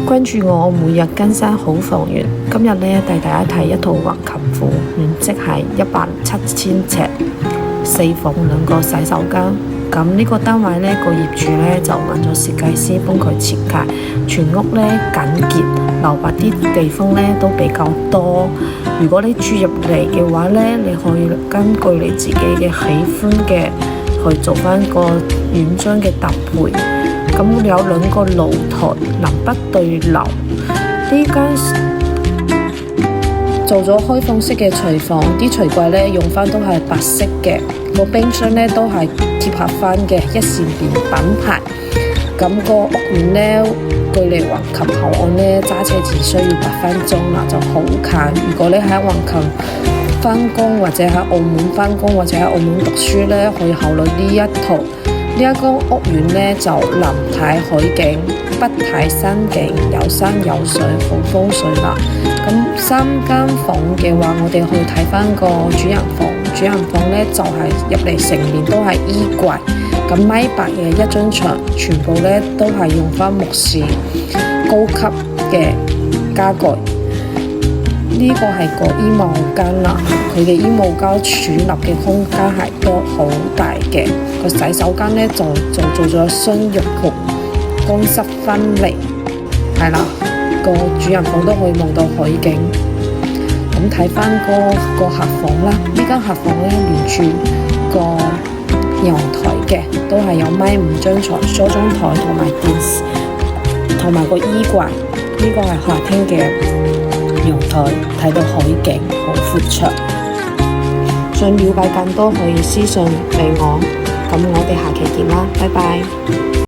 關注我，每日更新好房源。今日呢，帶大家睇一套橫琴府，面積係17000尺，4房2個洗手間。咁呢個單位呢，個業主呢就揾咗設計師幫佢設計，全屋呢簡潔，留白啲地方呢都比較多。如果你住入嚟嘅話呢，你可以根據你自己嘅喜歡嘅去做翻個院裝嘅搭配。咁有2個露台，南北對流。呢間做咗開放式嘅廚房，啲櫥櫃呢用翻都係白色嘅，個冰箱呢都係貼合翻嘅一線店品牌。咁個屋苑呢，距離橫琴口岸呢揸車只需要8分鐘啦，就好近。如果你喺橫琴返工或者喺澳門返工或者喺澳門讀書呢，可以考慮呢一套。呢一個屋苑呢，就南睇海景，北睇山景，有山有水，好風水啦。咁3間房嘅話，我哋去睇翻個主人房。主人房呢，就係入嚟成面都係衣櫃，咁米8嘅一張床，全部呢都係用翻木飾高級嘅家具。呢個係個衣帽間啦，佢嘅衣帽間儲納嘅空間係都好大嘅。個洗手間呢，就做咗雙浴盆，乾濕分離，係啦。個主人房都可以望到海景。咁睇翻個客房啦，呢間客房呢，連住個陽台嘅，都係有1.5米張床、梳妝台同埋電視，同埋個衣櫃。呢個係客廳嘅陽台，睇到海景，好闊綽。想了解更多可以私信俾我。咁我哋下期見啦，拜拜。